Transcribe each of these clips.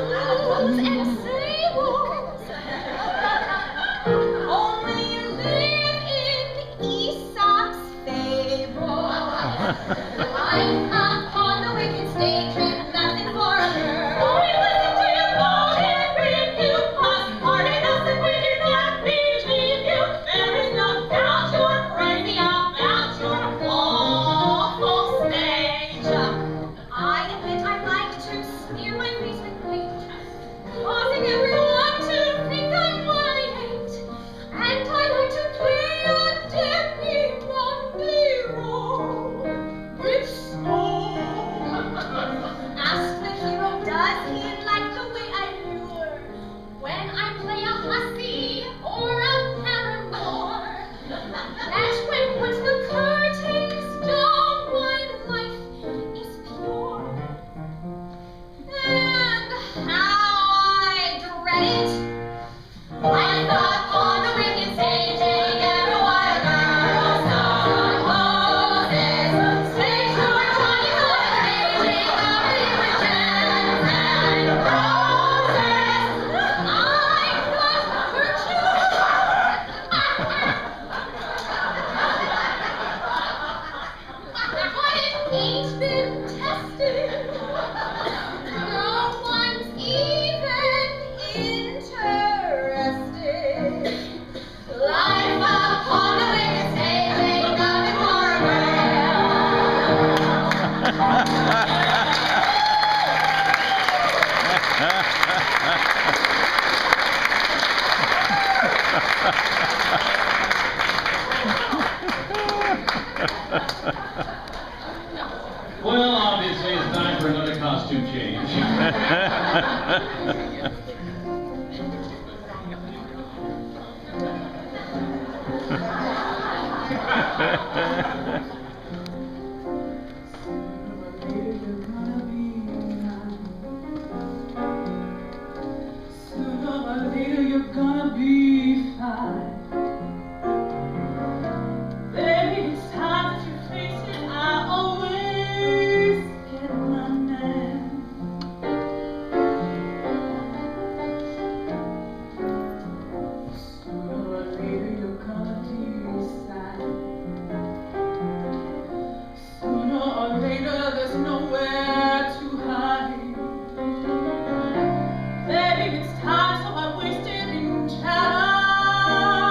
blues and sables. Only live in Aesop's fable. Life upon the wicked stage with nothing for a girl. Only listen to your phone and bring you us. Pardon us if we do not believe you. There is no doubt you're crazy about your awful stage. I admit I like to smear my face with paint, causing everyone to think I'm what I hate. And I like to play a demi-monde role with soul. Ask the hero, does he like the way I lure when I play a hussy or a paramour? That when once the curtains down, my life is pure. And how I dread it! Life upon the wicked stage ain't ever what a girl supposes. Stage door, Johnny Boy, raging covered with gems and roses. I've got virtue. But it ain't been tested. No one's even interested. Life upon the wicked stage ain't nothing for a Well, obviously it's time for another costume change. Sooner or later you're gonna be fine. Baby, it's time that you face it. I always get my man. Sooner or later you're gonna decide. Sooner or later there's nowhere to hide. Baby, it's time, so I wasted in shadow.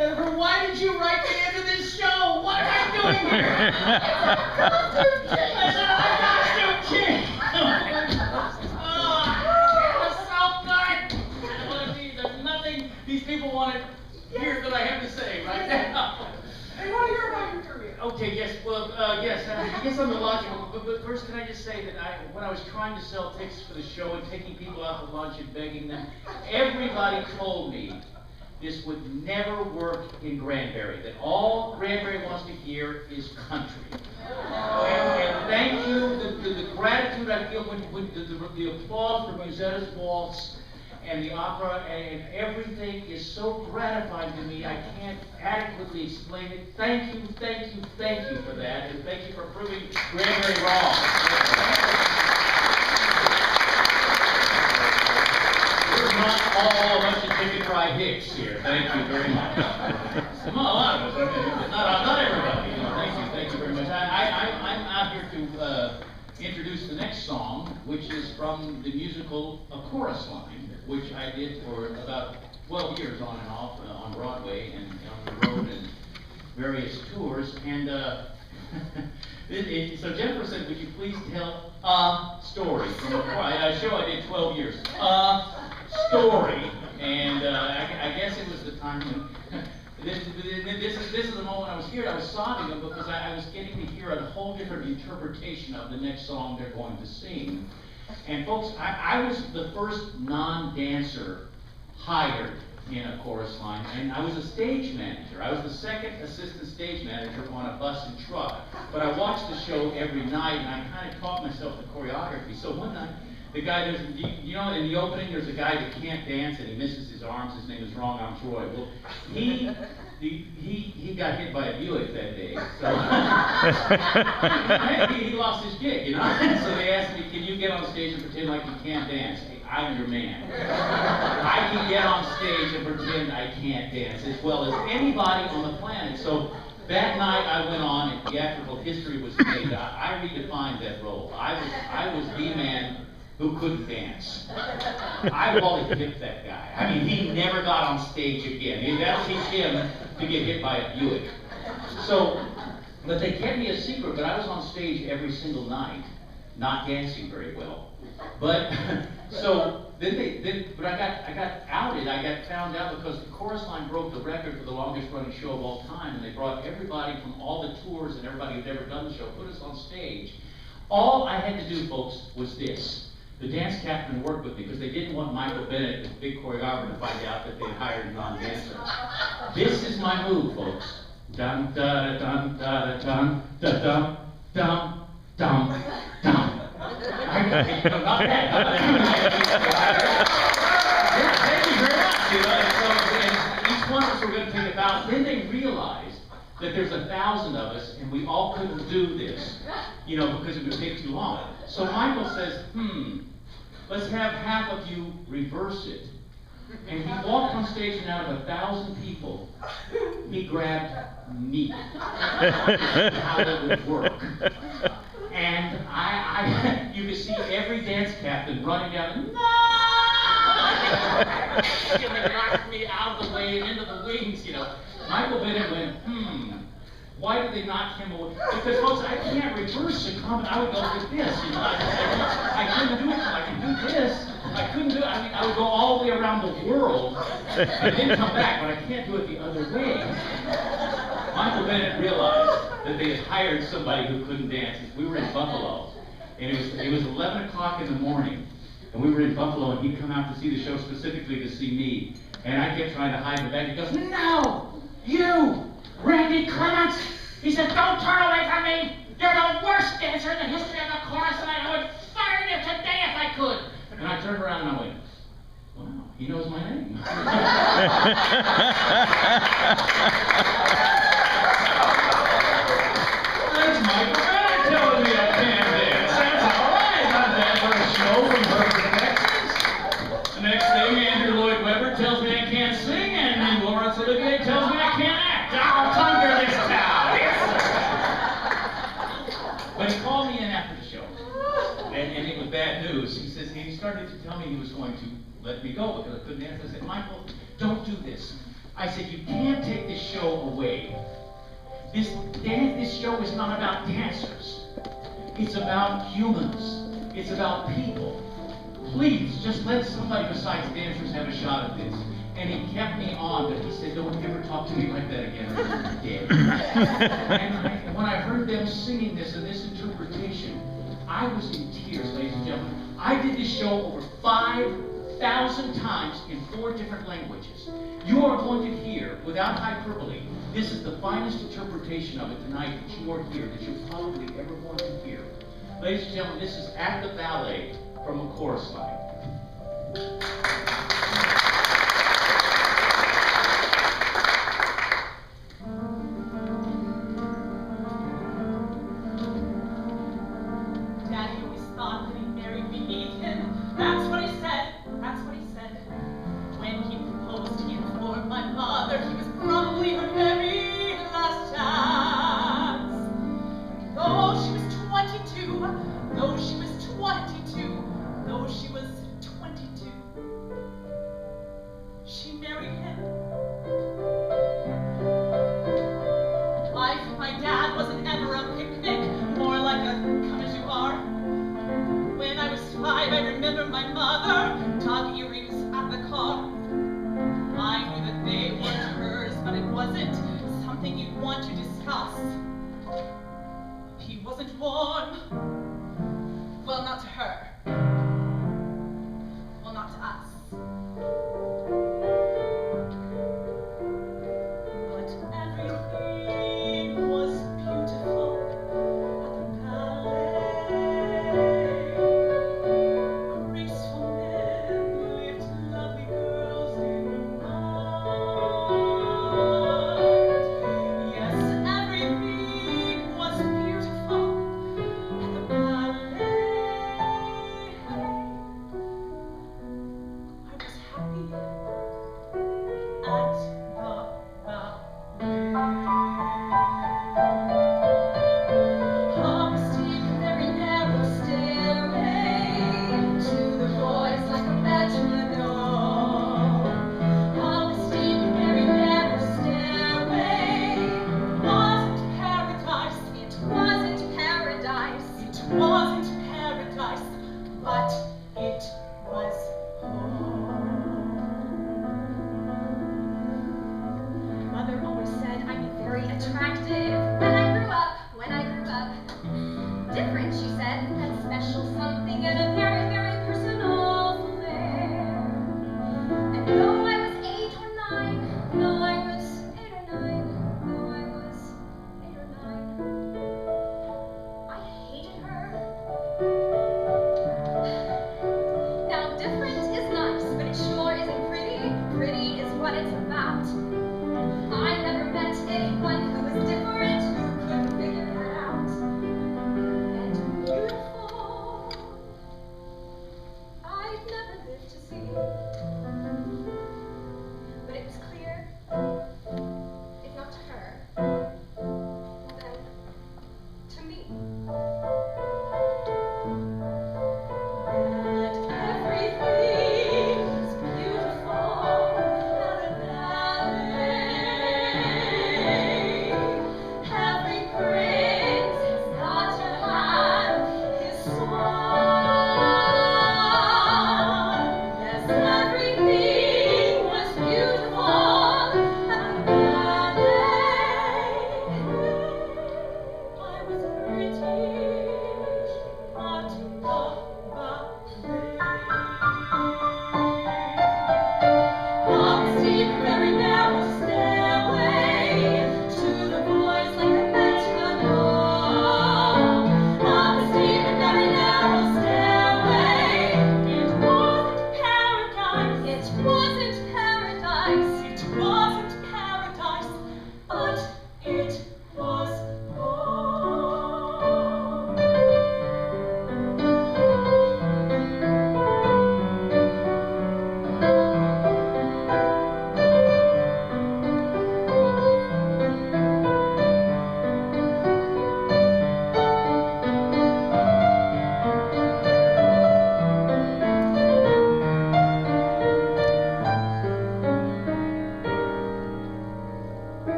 Jennifer, why did you write me into this show? What am I doing here? I said, I'm costume change. Oh, it was so good. There's nothing these people want to hear that I have to say right now. I want to hear about your career. Okay, yes, well, yes, I guess I'm illogical, but first can I just say that when I was trying to sell tickets for the show and taking people out to lunch and begging them, everybody told me this would never work in Granbury, that all Granbury wants to hear is country. And thank you, the gratitude I feel when the applause for Musetta's waltz and the opera and everything is so gratifying to me, I can't adequately explain it. Thank you, thank you, thank you for that, and thank you for proving Granbury wrong. We're not all a bunch of chicken fried hicks here. Thank you very much. A lot of us, not everybody. Thank you very much. I'm out here to introduce the next song, which is from the musical A Chorus Line, which I did for about 12 years on and off on Broadway and on the road and various tours. And so Jennifer said, would you please tell a story from a show I did 12 years. Story. And I guess it was the time when this is the moment I was here. I was sobbing because I was getting to hear a whole different interpretation of the next song they're going to sing. And folks, I was the first non-dancer hired in A Chorus Line, and I was a stage manager. I was the second assistant stage manager on a bus and truck. But I watched the show every night, and I kind of taught myself the choreography. So one night, the guy, you know, in the opening, there's a guy that can't dance, and he misses his arms. His name is Wrong Arm Troy. Well, he got hit by a Buick that day, so he lost his gig, you know. So they asked me, can you get on stage and pretend like you can't dance? Hey, I'm your man. I can get on stage and pretend I can't dance as well as anybody on the planet. So that night I went on, and theatrical history was made. I redefined that role. I was the man who couldn't dance. I Wally hipped that guy. I mean, he never got on stage again. That'll teach him to get hit by a Buick. So, but they kept me a secret, but I was on stage every single night, not dancing very well. But, so, but I got outed. I got found out because the Chorus Line broke the record for the longest running show of all time, and they brought everybody from all the tours and everybody who'd ever done the show, put us on stage. All I had to do, folks, was this. The dance captain worked with me because they didn't want Michael Bennett, the big choreographer, to find out that they had hired a non-dancer. This is my move, folks. Dum da da dum da da dum da dum dum dum dum. Not that. Yeah, thank you very much. You know, and each one of us were going to take a bow. Then they realized that there's 1,000 of us and we all couldn't do this, you know, because it would take too long. So Michael says, let's have half of you reverse it. And he walked on stage, and out of 1,000 people, he grabbed me. How it would work. And you could see every dance captain running down, no! And they knocked me out of the way and into the wings, you know. Michael Bennett went, why did they knock him away? Because, folks, I can't reverse a comment. I would go like this, you know. I couldn't do it. I can do this. I couldn't do it. I mean, I would go all the way around the world and then come back, but I can't do it the other way. Michael Bennett realized that they had hired somebody who couldn't dance. We were in Buffalo, and it was 11 o'clock in the morning, and we were in Buffalo, and he'd come out to see the show specifically to see me, and I kept trying to hide in the back. He goes, no, you! Randy Clements! He said, don't turn away from me! You're the worst dancer in the history of the chorus, and I would fire you today if I could! And I turned around and I went, wow, he knows my name. That's Michael Bennett telling me I can't dance. That's all right. I'm there for a show from Berkeley, Texas. The next thing, Andrew Lloyd Webber tells me I can't sing, and then Laurence Olivier tells me I can't act. I'll conquer this town. But he called me in after the show, and it was bad news. He started to tell me he was going to let me go because I couldn't dance. I said, Michael, don't do this. I said, you can't take this show away. This show is not about dancers. It's about humans. It's about people. Please, just let somebody besides dancers have a shot at this. And he kept me on, but he said, don't ever talk to me like that again, or you're dead. And when I heard them singing this and this interpretation, I was in tears, ladies and gentlemen. I did this show over 5,000 times in 4 different languages. You are going to hear, without hyperbole, this is the finest interpretation of it tonight that you are here, that you're probably ever going to hear. Ladies and gentlemen, this is At the Ballet from a chorus line. Daddy always thought that he married me beneath him. That's what he said. That's what he said. When he proposed, he informed my mother he was probably her very last chance. Though she was 22, though she was 22, though she was 22, she married him. Life with my dad wasn't ever a picnic, more like a come as you are. When I was 5, I remember my mother dug earrings at the car. I knew that they weren't hers, but it wasn't something you'd want to discuss. He wasn't warm. Well, not to her. Well, not to us. But everything was beautiful at the ballet. Graceful men lift lovely girls in the mind. Yes, everything was beautiful at the ballet. I was happy at the ballet. Up a steep, very narrow stairway to the boys like a metronome. Up a steep, very narrow stairway. Wasn't paradise. It wasn't paradise. It wasn't paradise, but it was home. Mother always said I'd be very attractive when I grew up. Different, she said, that special something and a very, very personal flair. And though I was 8 or 9, though I was 8 or 9, though I was 8 or 9, I hated her. Now, different is nice, but it sure isn't pretty. Pretty is what it's about. I never met anyone who was different.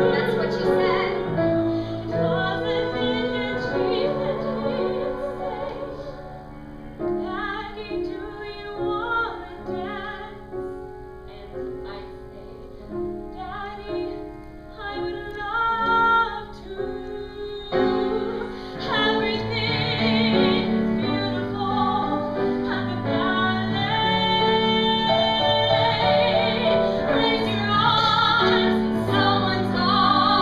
That's what she said. Doesn't it get cheap and he'd say, Daddy, do you want to dance? And I'd say, Daddy, I would love to. Everything is beautiful at the ballet. Raise your arms in someone's arms.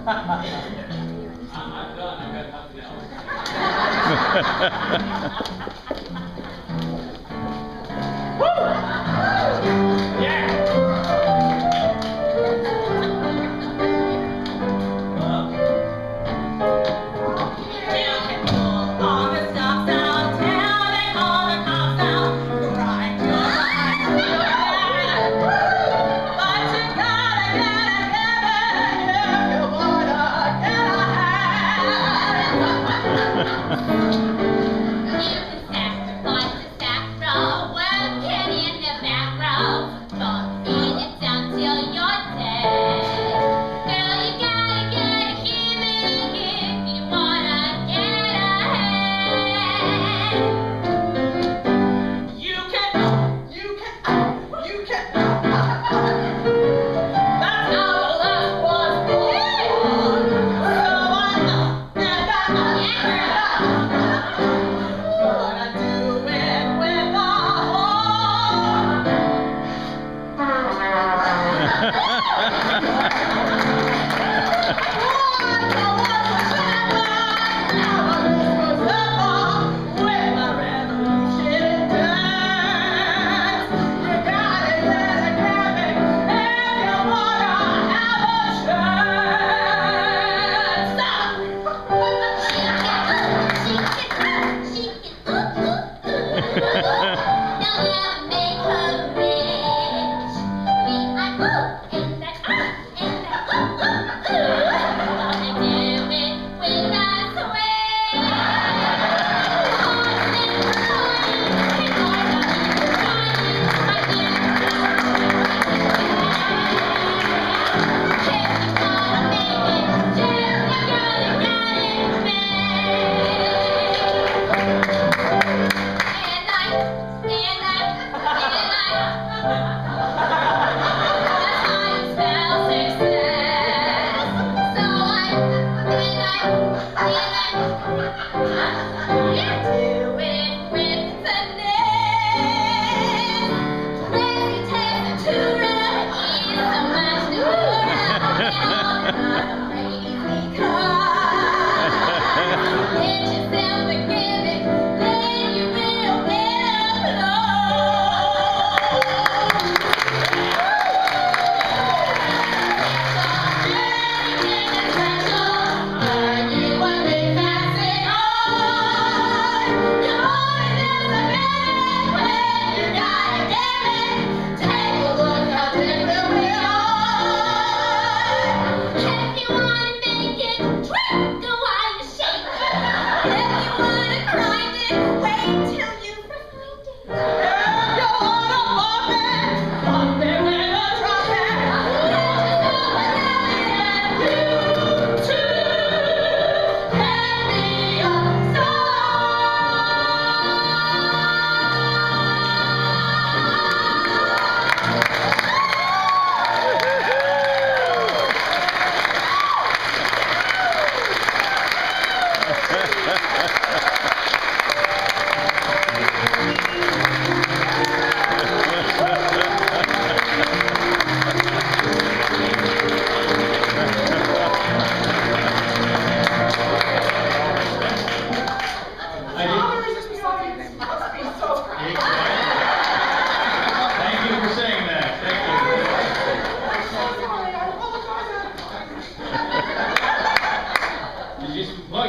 I'm done. I've got nothing else.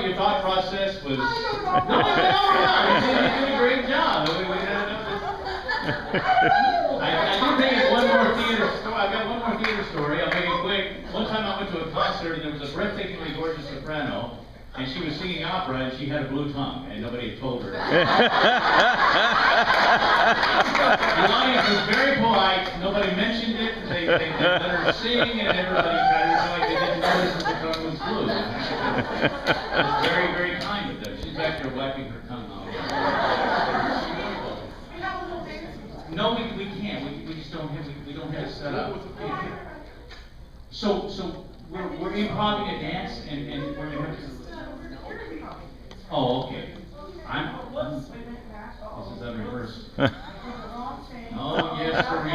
Your thought process was. No, you're doing a great job. I do think one more theater story. I've got one more theater story. I'll make it quick. One time I went to a concert and there was a breathtakingly gorgeous soprano, and she was singing opera and she had a blue tongue, and nobody had told her. The audience was very polite. Nobody mentioned it. They let her sing, and everybody tried to like they didn't notice that the tongue was blue. It's very, very kind of them. She's back there wiping her tongue off. No, we can't. We just don't have it set up. So we're improvising a dance and we're gonna. Oh, okay. This is unrehearsed. Oh yes, for me.